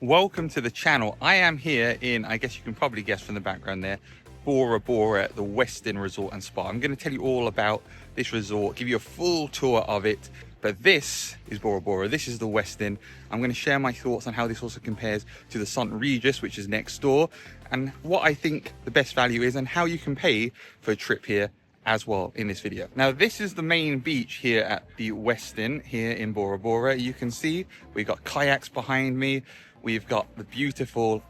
Welcome to the channel. I am here in, I guess you can probably guess from the background there, Bora Bora, the Westin Resort and Spa. I'm going to tell you all about this resort, give you a full tour of it. But this is Bora Bora, this is the Westin. I'm going to share my thoughts on how this also compares to the St. Regis, which is next door, and what I think the best value is and how you can pay for a trip here as well in this video. Now, this is the main beach here at the Westin here in Bora Bora. You can see we've got kayaks behind me. We've got the beautiful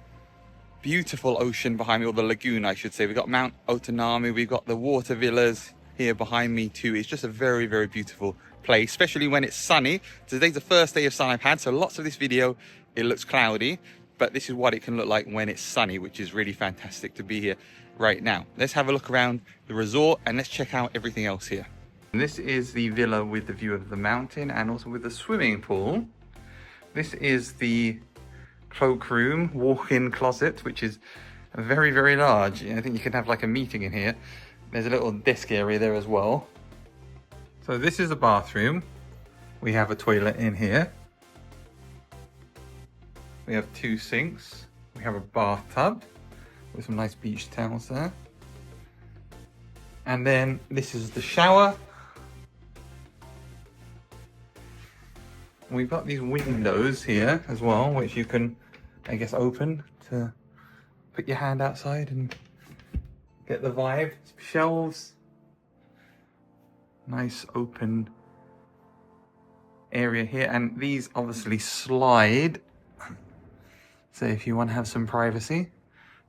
ocean behind me, or the lagoon, I should say. We've got Mount Otanami. We've got the water villas here behind me too. It's just a very, very beautiful place, especially when it's sunny. Today's the first day of sun I've had, so lots of this video, it looks cloudy, but this is what it can look like when it's sunny, which is really fantastic to be here right now. Let's have a look around the resort and let's check out everything else here. And this is the villa with the view of the mountain and also with the swimming pool. This is the cloakroom, walk-in closet, which is very, very large. I think you can have like a meeting in here. There's a little desk area there as well. So this is the bathroom. We have a toilet in here. We have two sinks. We have a bathtub with some nice beach towels there. And then this is the shower. We've got these windows here as well, which you can, I guess, open to put your hand outside and get the vibe. Shelves. Nice open area here. And these obviously slide. So if you want to have some privacy,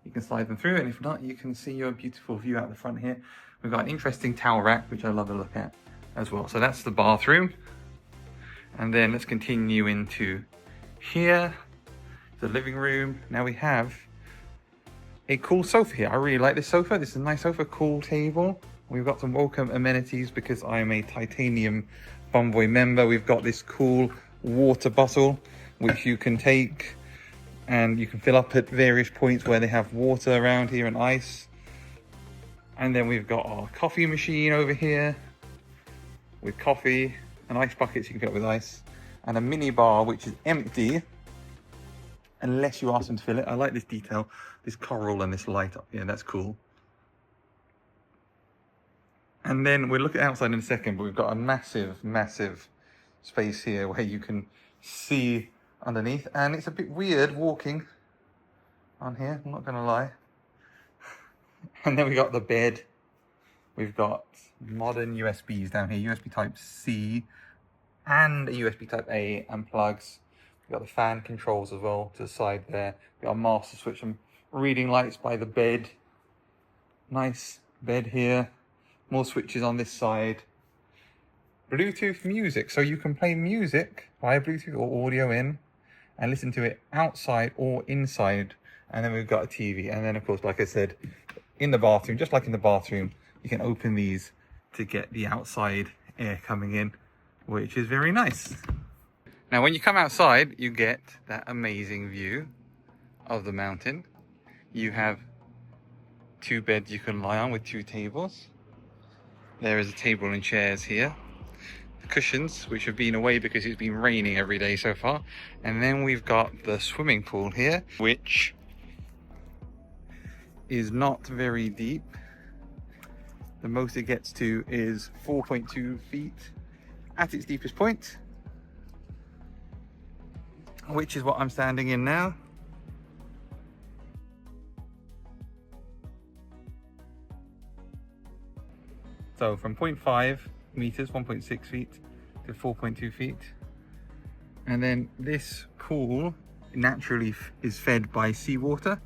you can slide them through. And if not, you can see your beautiful view out the front here. We've got an interesting towel rack, which I love to look at as well. So that's the bathroom. And then let's continue into here, the living room. Now we have a cool sofa here. I really like this sofa. This is a nice sofa, cool table. We've got some welcome amenities because I am a Titanium Bonvoy member. We've got this cool water bottle, which you can take and you can fill up at various points where they have water around here and ice. And then we've got our coffee machine over here with coffee and ice buckets you can fill up with ice, and a mini bar which is empty unless you ask them to fill it. I like this detail, this coral and this light up here, that's cool. And then we'll look at outside in a second, but we've got a massive space here where you can see underneath, and it's a bit weird walking on here, I'm not gonna lie. And then we got the bed. We've got modern USBs down here, USB type C and a USB type A and plugs. We've got the fan controls as well to the side there. We've got a master switch, some reading lights by the bed. Nice bed here. More switches on this side. Bluetooth music, so you can play music via Bluetooth or audio in and listen to it outside or inside. And then we've got a TV. And then of course, like I said, in the bathroom, just like in the bathroom, you can open these to get the outside air coming in, which is very nice. Now, when you come outside, you get that amazing view of the mountain. You have two beds you can lie on with two tables. There is a table and chairs here. The cushions, which have been away because it's been raining every day so far. And then we've got the swimming pool here, which is not very deep. The most it gets to is 4.2 feet at its deepest point, which is what I'm standing in now. So from 0.5 meters, 1.6 feet to 4.2 feet. And then this pool naturally is fed by seawater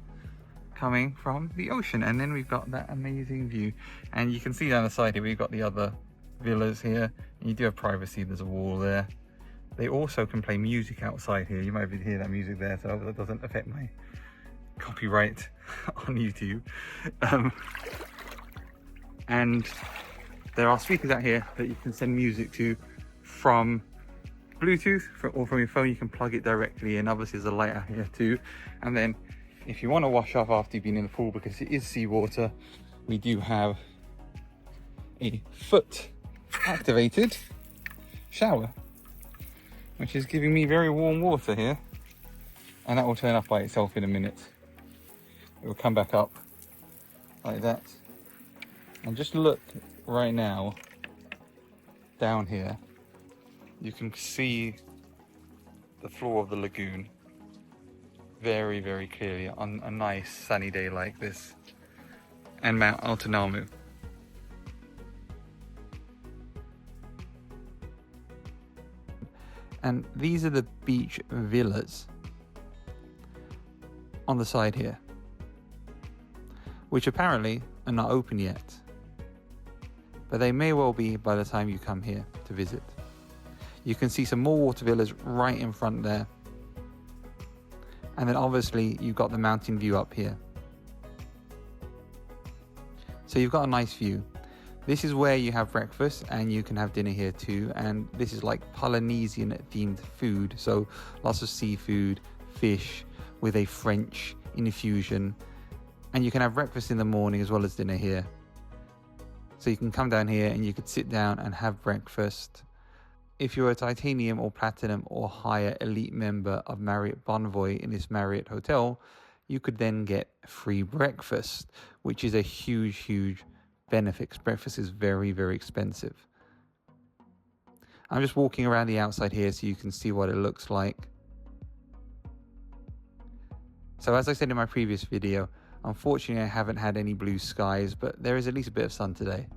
coming from the ocean, and then we've got that amazing view. And you can see down the side here we've got the other villas here, and you do have privacy. There's a wall there. They also can play music outside here. You might be able to hear that music there, so that doesn't affect my copyright on YouTube. And there are speakers out here that you can send music to from Bluetooth or from your phone. You can plug it directly in. Obviously there's a light out here too. And then if you want to wash off after you've been in the pool, because it is seawater, we do have a foot activated shower, which is giving me very warm water here, and that will turn off by itself in a minute. It will come back up like that. And just look right now down here, you can see the floor of the lagoon very, very clearly on a nice sunny day like this, and Mount Altanamu. And these are the beach villas on the side here, which apparently are not open yet, but they may well be by the time you come here to visit. You can see some more water villas right in front there, and then obviously you've got the mountain view up here, so you've got a nice view. This is where you have breakfast, and you can have dinner here too, and this is like Polynesian themed food, so lots of seafood, fish with a French infusion, and you can have breakfast in the morning as well as dinner here. So you can come down here and you could sit down and have breakfast. If you're a Titanium or Platinum or higher elite member of Marriott Bonvoy in this Marriott hotel, you could then get free breakfast, which is a huge benefit, because breakfast is very, very expensive. I'm just walking around the outside here so you can see what it looks like. So as I said in my previous video, unfortunately I haven't had any blue skies, but there is at least a bit of sun today.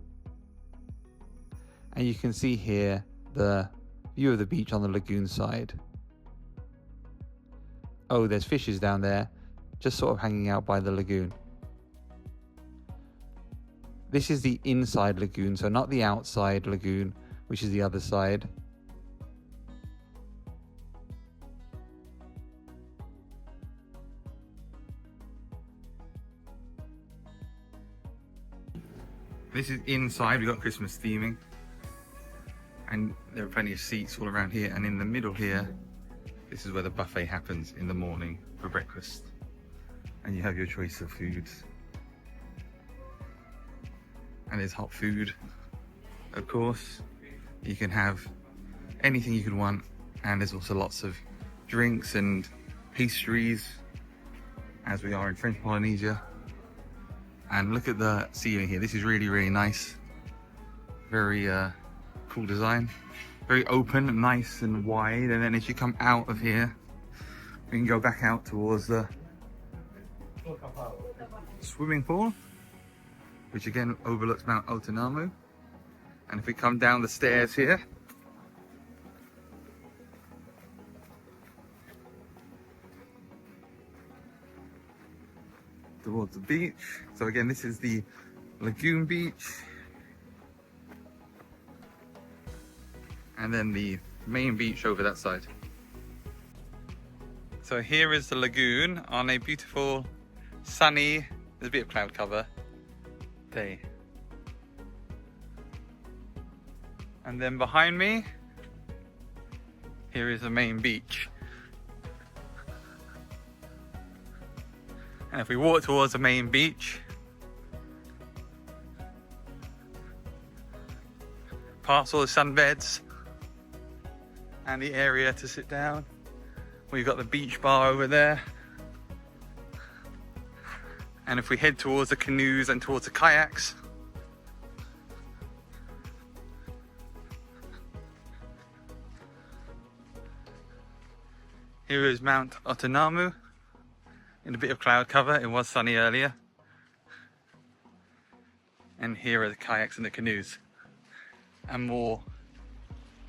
And you can see here the view of the beach on the lagoon side. Oh, there's fishes down there, just sort of hanging out by the lagoon. This is the inside lagoon, so not the outside lagoon, which is the other side. This is inside. We've got Christmas theming, and there are plenty of seats all around here, and in the middle here, this is where the buffet happens in the morning for breakfast, and you have your choice of foods. And there's hot food, of course. You can have anything you could want, and there's also lots of drinks and pastries, as we are in French Polynesia. And look at the ceiling here. This is really nice. Very cool design. Very open, nice and wide. And then as you come out of here, we can go back out towards the swimming pool, which again overlooks Mount Altanamu. And if we come down the stairs here, towards the beach. So again, this is the Lagoon beach, and then the main beach over that side. So here is the lagoon on a beautiful sunny, there's a bit of cloud cover, day. And then behind me, here is the main beach. And if we walk towards the main beach, past all the sunbeds and the area to sit down, we've got the beach bar over there. And if we head towards the canoes and towards the kayaks, here is Mount Altanamu in a bit of cloud cover. It was sunny earlier. And here are the kayaks and the canoes, and more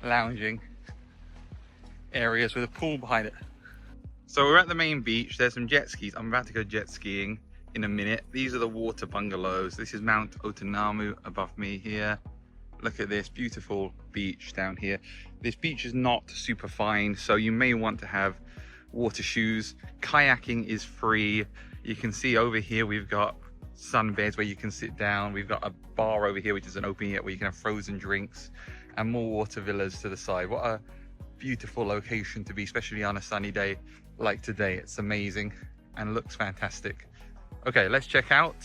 lounging areas with a pool behind it. So we're at the main beach. There's some jet skis. I'm about to go jet skiing in a minute. These are the water bungalows. This is Mount Altanamu above me here. Look at this beautiful beach down here. This beach is not super fine, so you may want to have water shoes. Kayaking is free. You can see over here we've got sunbeds where you can sit down. We've got a bar over here which isn't open yet where you can have frozen drinks, and more water villas to the side. What a beautiful location to be, especially on a sunny day like today. It's amazing and looks fantastic. Okay, let's check out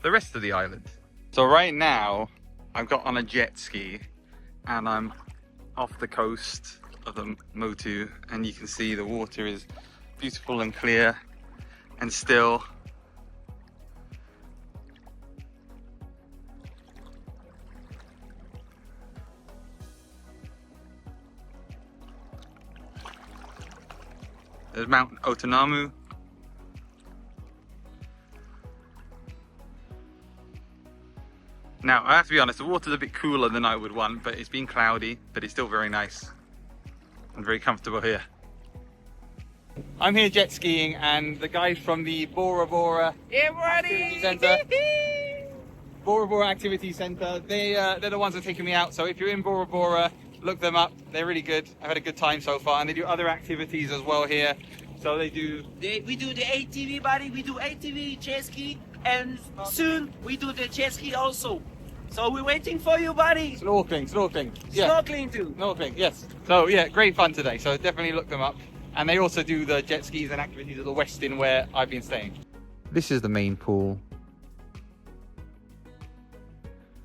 the rest of the island. So right now I've got on a jet ski and I'm off the coast of the Motu, and you can see the water is beautiful and clear and still. There's Mount Otonamu. Now, I have to be honest, the water's a bit cooler than I would want, but it's been cloudy, but it's still very nice and very comfortable here. I'm here jet skiing, and the guys from the Bora Bora Activity Centre, Bora Bora Activity Centre, they're the ones that are taking me out. So if you're in Bora Bora, look them up. They're really good. I've had a good time so far, and they do other activities as well here. So we do the ATV, buddy. We do ATV, jet ski, and soon we do the jet ski also. So we're waiting for you, buddy. Snorkeling. Yeah. Snorkeling too. Snorkeling, yes. So yeah, great fun today. So definitely look them up. And they also do the jet skis and activities at the Westin where I've been staying. This is the main pool,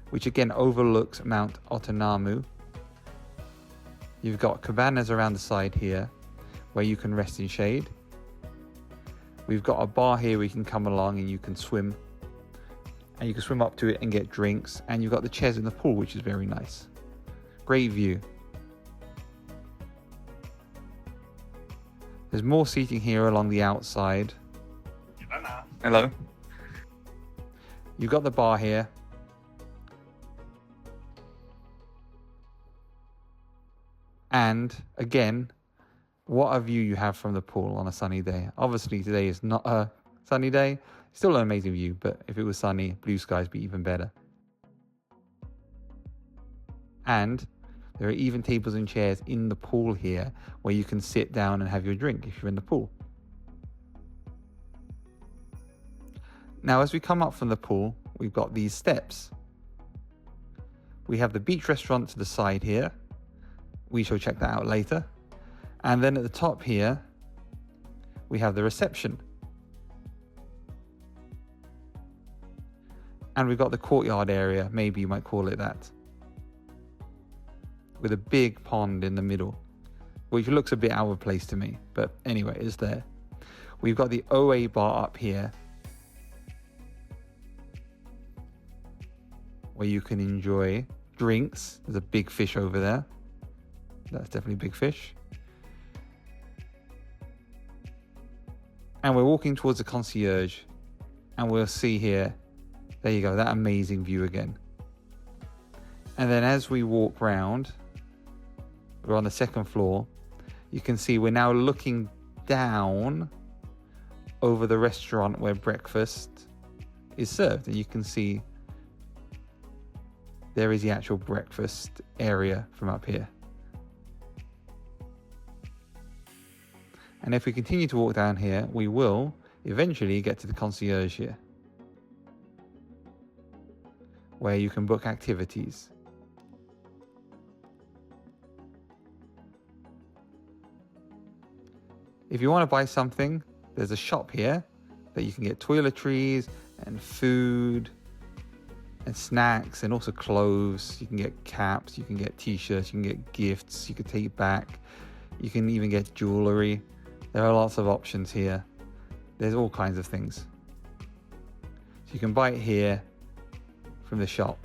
which again overlooks Mount Otonamu. You've got cabanas around the side here where you can rest in shade. We've got a bar here where you can come along and you can swim. And you can swim up to it and get drinks. And you've got the chairs in the pool, which is very nice. Great view. There's more seating here along the outside. Hello. You've got the bar here. And again, what a view you have from the pool on a sunny day. Obviously today is not a sunny day. Still an amazing view, but if it was sunny, blue skies be even better. And there are even tables and chairs in the pool here where you can sit down and have your drink if you're in the pool. Now, as we come up from the pool, we've got these steps. We have the beach restaurant to the side here. We shall check that out later. And then at the top here, we have the reception. And we've got the courtyard area, maybe you might call it that, with a big pond in the middle, which looks a bit out of place to me, but anyway, it's there. We've got the OA bar up here, where you can enjoy drinks. There's a big fish over there. That's definitely big fish. And we're walking towards the concierge, and we'll see here, there you go, that amazing view again. And then as we walk round, we're on the second floor, you can see we're now looking down over the restaurant where breakfast is served. And you can see there is the actual breakfast area from up here. And if we continue to walk down here, we will eventually get to the concierge here, where you can book activities. If you want to buy something, there's a shop here that you can get toiletries and food and snacks and also clothes. You can get caps, you can get t-shirts, you can get gifts, you can take back. You can even get jewelry. There are lots of options here. There's all kinds of things. So you can buy it here from the shop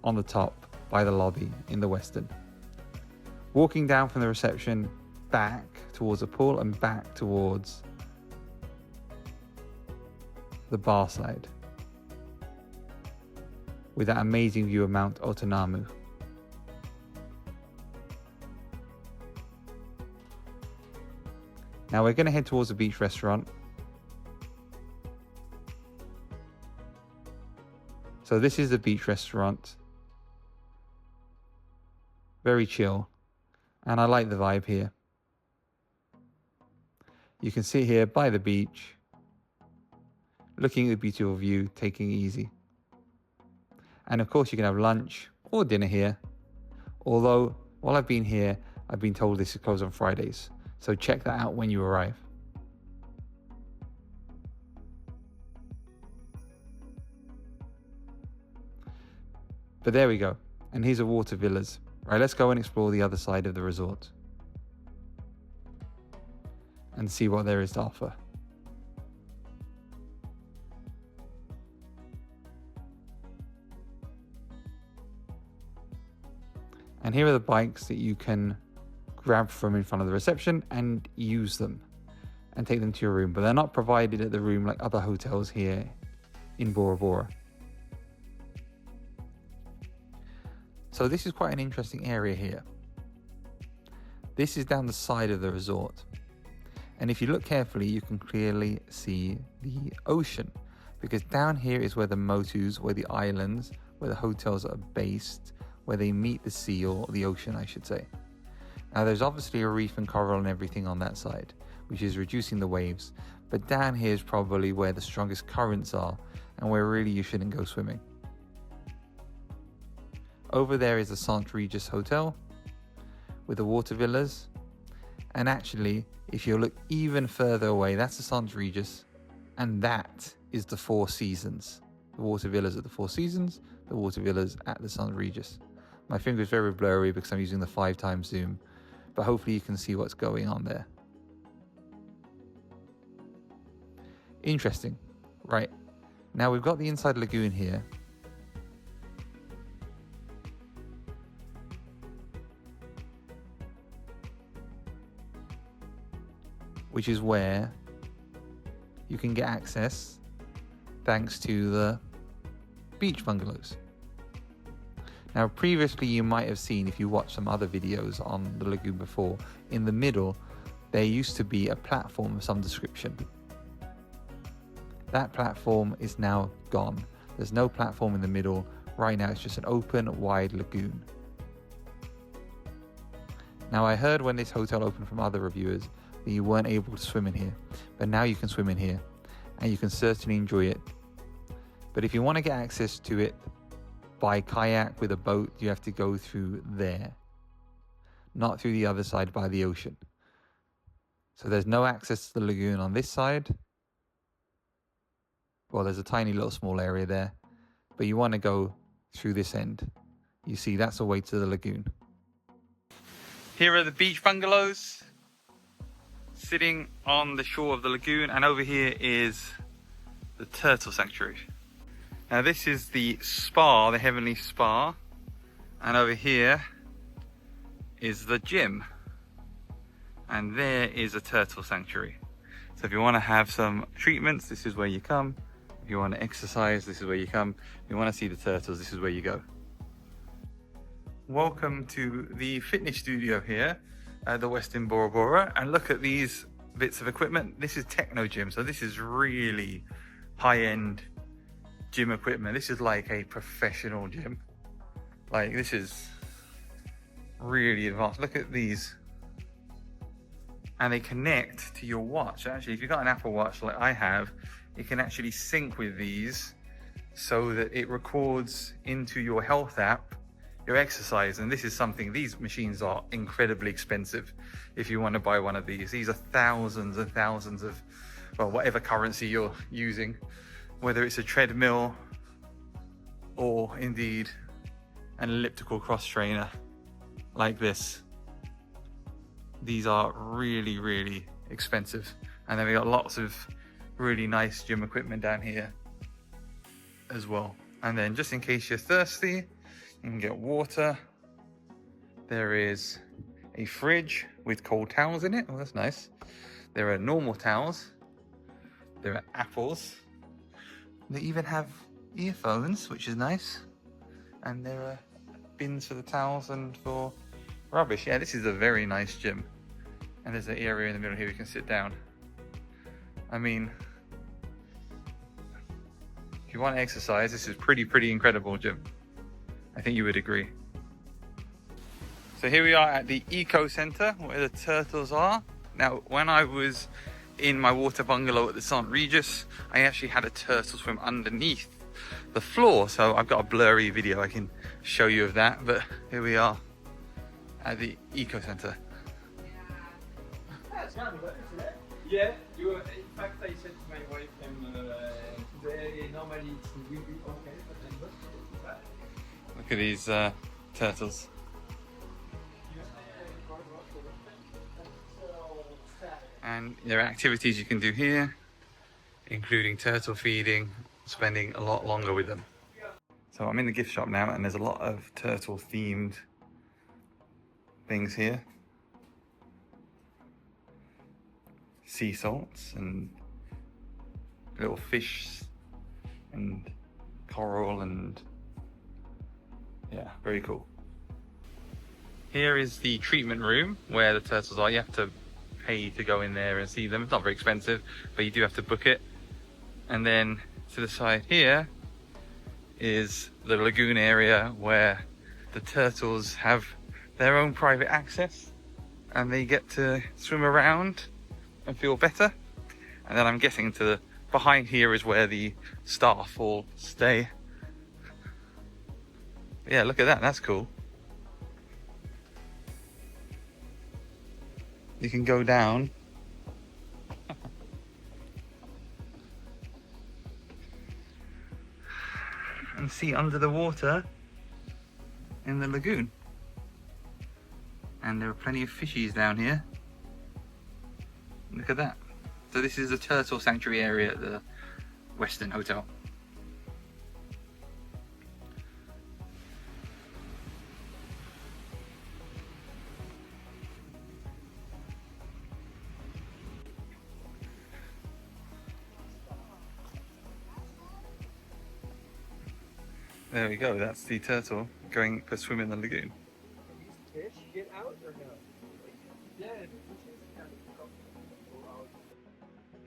on the top by the lobby in the Westin. Walking down from the reception back towards the pool and back towards the bar side with that amazing view of Mount Otonamu. Now we're going to head towards the beach restaurant. So this is the beach restaurant. Very chill. And I like the vibe here. You can sit here by the beach looking at the beautiful view, taking it easy. And of course you can have lunch or dinner here. Although, while I've been here, I've been told this is closed on Fridays. So check that out when you arrive. But there we go. And here's Overwater Villas. Right, let's go and explore the other side of the resort and see what there is to offer. And here are the bikes that you can grab from in front of the reception and use them and take them to your room. But they're not provided at the room like other hotels here in Bora Bora. So this is quite an interesting area here. This is down the side of the resort. And if you look carefully, you can clearly see the ocean, because down here is where the motus, where the islands, where the hotels are based, where they meet the sea, or the ocean, I should say. Now there's obviously a reef and coral and everything on that side, which is reducing the waves. But down here is probably where the strongest currents are and where really you shouldn't go swimming. Over there is the St. Regis Hotel with the water villas. And actually, if you look even further away, that's the St. Regis. And that is the Four Seasons. The water villas at the Four Seasons, the water villas at the St. Regis. My finger is very blurry because I'm using the 5x zoom, but hopefully you can see what's going on there. Interesting. Right. Now we've got the inside lagoon here. Which is where you can get access thanks to the beach bungalows. Now previously you might have seen, if you watched some other videos on the lagoon before, in the middle there used to be a platform of some description. That platform is now gone. There's no platform in the middle. Right now it's just an open, wide lagoon. Now I heard when this hotel opened from other reviewers that you weren't able to swim in here, but now you can swim in here and you can certainly enjoy it. But if you want to get access to it by kayak with a boat, you have to go through there, not through the other side by the ocean. So there's no access to the lagoon on this side. Well, there's a tiny little small area there, but you want to go through this end. You see, that's the way to the lagoon. Here are the beach bungalows sitting on the shore of the lagoon, and over here is the turtle sanctuary. Now this is the spa, the Heavenly Spa, and over here is the gym, and there is a turtle sanctuary. So if you want to have some treatments, this is where you come. If you want to exercise, this is where you come. If you want to see the turtles, this is where you go. Welcome to the fitness studio here at the Westin Bora Bora, and look at these bits of equipment. This is TechnoGym, so this is really high-end gym equipment. This is like a professional gym. Like, this is really advanced. Look at these, and they connect to your watch. Actually, if you've got an Apple Watch like I have, it can actually sync with these so that it records into your health app your exercise. And this is something, these machines are incredibly expensive if you want to buy one of these. These are thousands and thousands of, well, whatever currency you're using, whether it's a treadmill or indeed an elliptical cross trainer like this. These are really, really expensive. And then we got lots of really nice gym equipment down here as well. And then just in case you're thirsty, you can get water. There is a fridge with cold towels in it. Oh, that's nice. There are normal towels. There are apples. They even have earphones, which is nice. And there are bins for the towels and for rubbish. Yeah, this is a very nice gym. And there's an area in the middle here you can sit down. I mean, if you want to exercise, this is pretty incredible gym. I think you would agree. So here we are at the Eco Center where the turtles are. Now, when I was in my water bungalow at the St. Regis, I actually had a turtle swim underneath the floor. So I've got a blurry video I can show you of that, but here we are at the Eco Centre. Yeah, in fact I said to my wife today, normally it will be okay, but I'm not. Look at these turtles. And there are activities you can do here, including turtle feeding, spending a lot longer with them. So I'm in the gift shop now, and there's a lot of turtle themed things here. Sea salts and little fish and coral, and yeah, very cool. Here is the treatment room where the turtles are. You have to pay to go in there and see them. It's not very expensive, but you do have to book it. And then to the side here is the lagoon area where the turtles have their own private access and they get to swim around and feel better. And then I'm guessing behind here is where the staff all stay. Yeah, look at that, that's cool. You can go down and see under the water in the lagoon. And there are plenty of fishies down here. Look at that. So this is the turtle sanctuary area at the Westin Hotel. There we go, that's the turtle going for a swim in the lagoon. These fish get out or no? Yeah, the fishes can go out.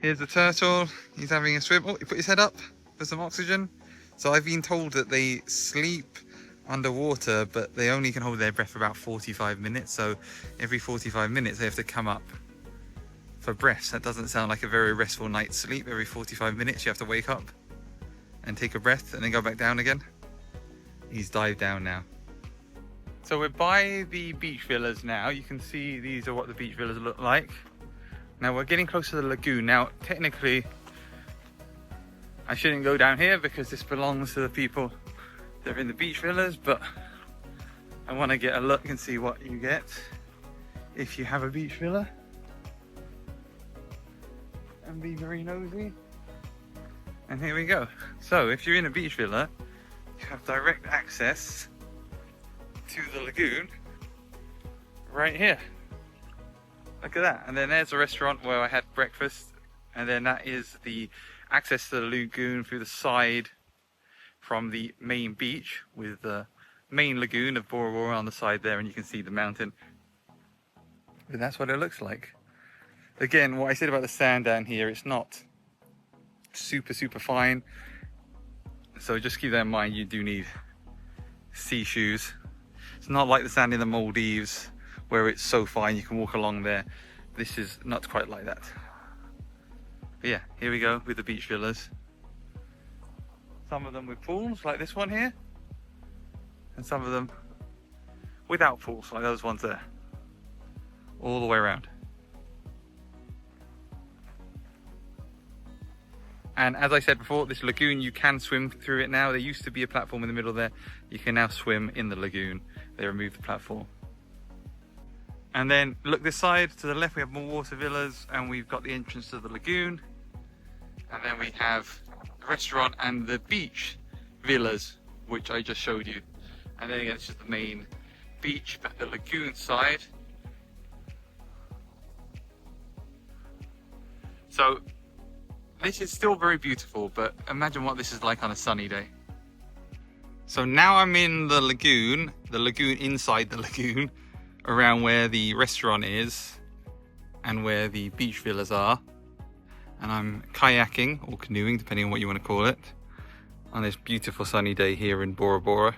Here's the turtle, he's having a swim. Oh, he put his head up for some oxygen. So I've been told that they sleep underwater, but they only can hold their breath for about 45 minutes. So every 45 minutes they have to come up for breaths. That doesn't sound like a very restful night's sleep. Every 45 minutes you have to wake up and take a breath and then go back down again. He's dived down now. So we're by the beach villas now. You can see these are what the beach villas look like. Now we're getting close to the lagoon. Now technically I shouldn't go down here because this belongs to the people that are in the beach villas, but I want to get a look and see what you get if you have a beach villa and be very nosy. And here we go. So if you're in a beach villa, you have direct access to the lagoon right here. Look at that. And then there's a restaurant where I had breakfast, and then that is the access to the lagoon through the side from the main beach, with the main lagoon of Bora Bora on the side there, and you can see the mountain. But that's what it looks like. Again, what I said about the sand down here, it's not super fine, so just keep that in mind. You do need sea shoes. It's not like the sand in the Maldives where it's so fine you can walk along there. This is not quite like that. But yeah, here we go with the beach villas. Some of them with pools like this one here, and some of them without pools like those ones there, all the way around. And as I said before, this lagoon, you can swim through it now. There used to be a platform in the middle there. You can now swim in the lagoon. They removed the platform. And then look this side, to the left we have more water villas, and we've got the entrance to the lagoon. And then we have the restaurant and the beach villas, which I just showed you. And then again, it's just the main beach, but the lagoon side. So this is still very beautiful, but imagine what this is like on a sunny day. So now I'm in the lagoon inside the lagoon, around where the restaurant is and where the beach villas are. And I'm kayaking or canoeing, depending on what you want to call it, on this beautiful sunny day here in Bora Bora.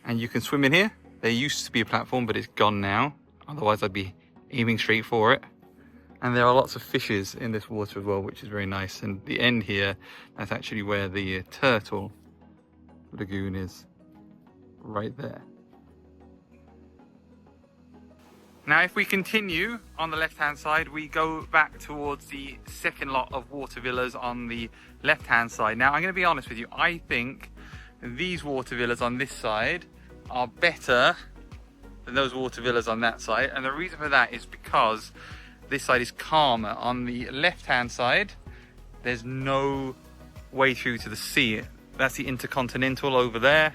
And you can swim in here. There used to be a platform, but it's gone now. Otherwise I'd be aiming straight for it. And there are lots of fishes in this water as well, which is very nice. And the end here, that's actually where the turtle lagoon is, right there. Now, if we continue on the left-hand side, we go back towards the second lot of water villas on the left-hand side. Now, I'm going to be honest with you. I think these water villas on this side are better than those water villas on that side. And the reason for that is because this side is calmer. On the left-hand side, there's no way through to the sea. That's the Intercontinental over there.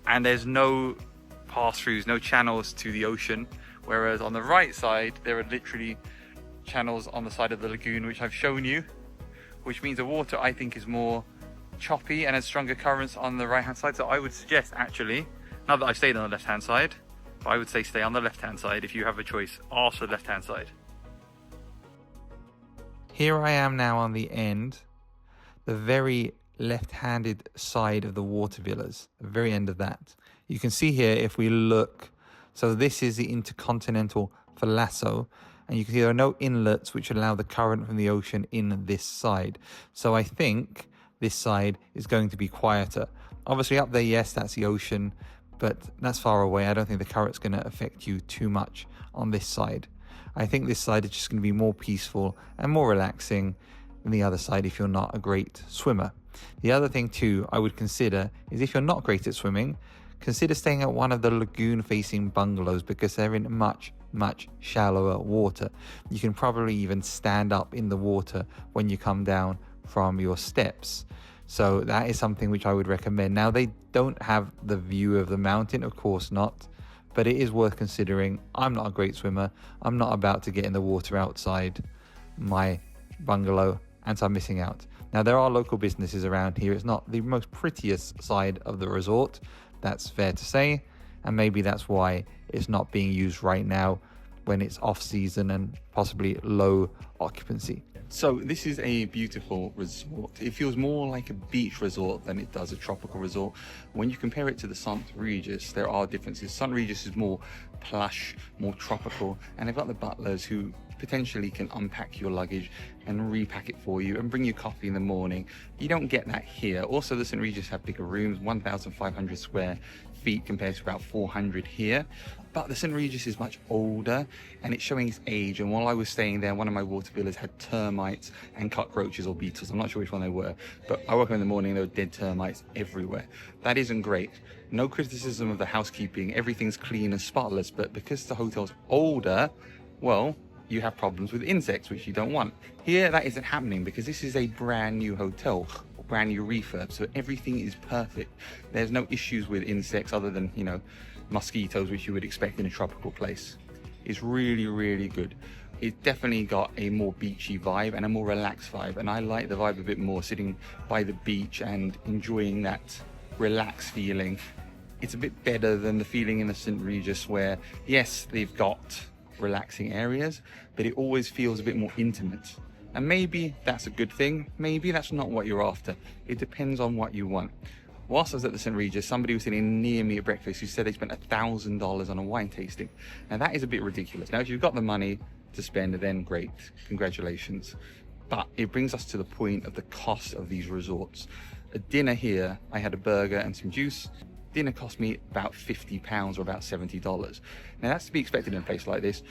And there's no pass-throughs, no channels to the ocean. Whereas on the right side, there are literally channels on the side of the lagoon, which I've shown you, which means the water, I think, is more choppy and has stronger currents on the right-hand side. So I would suggest, actually, not that I've stayed on the left-hand side, but I would say stay on the left-hand side if you have a choice after the left-hand side. Here I am now on the end, the very left-handed side of the water villas, the very end of that. You can see here, if we look, so this is the Intercontinental Thalasso, and you can see there are no inlets which allow the current from the ocean in this side. So I think this side is going to be quieter. Obviously up there, yes, that's the ocean, but that's far away. I don't think the current's going to affect you too much on this side. I think this side is just going to be more peaceful and more relaxing than the other side if you're not a great swimmer. The other thing too I would consider is, if you're not great at swimming, consider staying at one of the lagoon facing bungalows, because they're in much shallower water. You can probably even stand up in the water when you come down from your steps. So that is something which I would recommend. Now, they don't have the view of the mountain, of course not, but it is worth considering. I'm not a great swimmer. I'm not about to get in the water outside my bungalow, and so I'm missing out. Now, there are local businesses around here. It's not the most prettiest side of the resort, that's fair to say, and maybe that's why it's not being used right now when it's off season and possibly low occupancy. So this is a beautiful resort. It feels more like a beach resort than it does a tropical resort. When you compare it to the St. Regis, there are differences. St. Regis is more plush, more tropical, and they've got the butlers who potentially can unpack your luggage and repack it for you and bring you coffee in the morning. You don't get that here. Also, the St. Regis have bigger rooms, 1,500 square feet compared to about 400 here. But the St. Regis is much older and it's showing its age. And while I was staying there, one of my water villas had termites and cockroaches or beetles. I'm not sure which one they were, but I woke up in the morning, there were dead termites everywhere. That isn't great. No criticism of the housekeeping. Everything's clean and spotless, but because the hotel's older, well, you have problems with insects, which you don't want. Here, that isn't happening because this is a brand new hotel, brand new refurb, so everything is perfect. There's no issues with insects other than, you know, mosquitoes, which you would expect in a tropical place. It's really good. It's definitely got a more beachy vibe and a more relaxed vibe, and I like the vibe a bit more, sitting by the beach and enjoying that relaxed feeling. It's a bit better than the feeling in the St. Regis, where yes, they've got relaxing areas, but it always feels a bit more intimate. And maybe that's a good thing, maybe that's not what you're after. It depends on what you want. Whilst I was at the St. Regis, somebody was sitting near me at breakfast who said they spent $1,000 on a wine tasting. Now that is a bit ridiculous. Now if you've got the money to spend, then great, congratulations. But it brings us to the point of the cost of these resorts. A dinner here, I had a burger and some juice. Dinner cost me about £50 or about $70. Now that's to be expected in a place like this.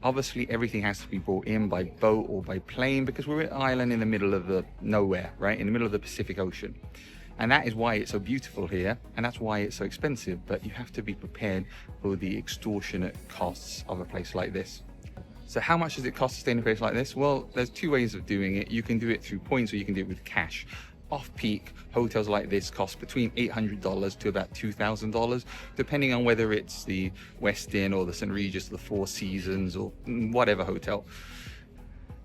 Obviously everything has to be brought in by boat or by plane because we're an island in the middle of the nowhere, right? In the middle of the Pacific Ocean. And that is why it's so beautiful here, and that's why it's so expensive. But you have to be prepared for the extortionate costs of a place like this. So how much does it cost to stay in a place like this? Well, there's two ways of doing it. You can do it through points or you can do it with cash. Off-peak, hotels like this cost between $800 to about $2,000, depending on whether it's the Westin or the St. Regis, the Four Seasons, or whatever hotel.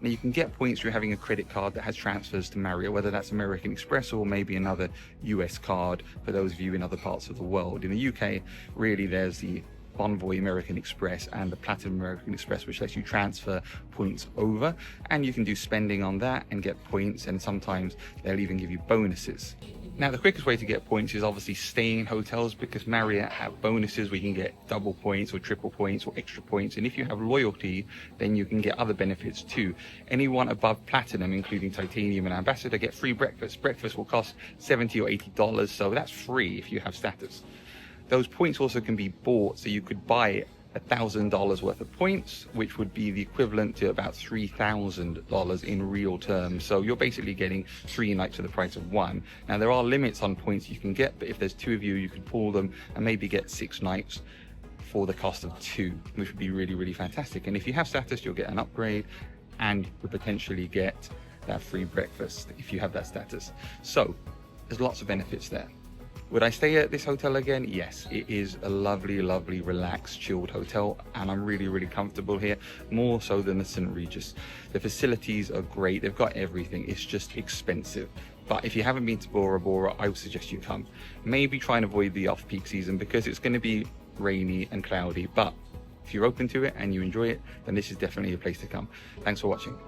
Now you can get points through having a credit card that has transfers to Marriott, whether that's American Express or maybe another US card for those of you in other parts of the world. In the UK, really there's the Bonvoy American Express and the Platinum American Express, which lets you transfer points over, and you can do spending on that and get points, and sometimes they'll even give you bonuses. Now, the quickest way to get points is obviously staying in hotels, because Marriott have bonuses where you can get double points or triple points or extra points. And if you have loyalty, then you can get other benefits too. Anyone above platinum, including titanium and ambassador, get free breakfast. Breakfast will cost $70 or $80, so that's free if you have status. Those points also can be bought, so you could buy $1,000 worth of points, which would be the equivalent to about $3,000 in real terms. So you're basically getting 3 nights for the price of 1. Now, there are limits on points you can get, but if there's 2 of you, you could pool them and maybe get 6 nights for the cost of 2, which would be really, really fantastic. And if you have status, you'll get an upgrade and you'll potentially get that free breakfast if you have that status. So there's lots of benefits there. Would I stay at this hotel again? Yes, it is a lovely, lovely, relaxed, chilled hotel, and I'm really, really comfortable here, more so than the St. Regis. The facilities are great, they've got everything, it's just expensive. But if you haven't been to Bora Bora, I would suggest you come. Maybe try and avoid the off-peak season because it's going to be rainy and cloudy, but if you're open to it and you enjoy it, then this is definitely a place to come. Thanks for watching.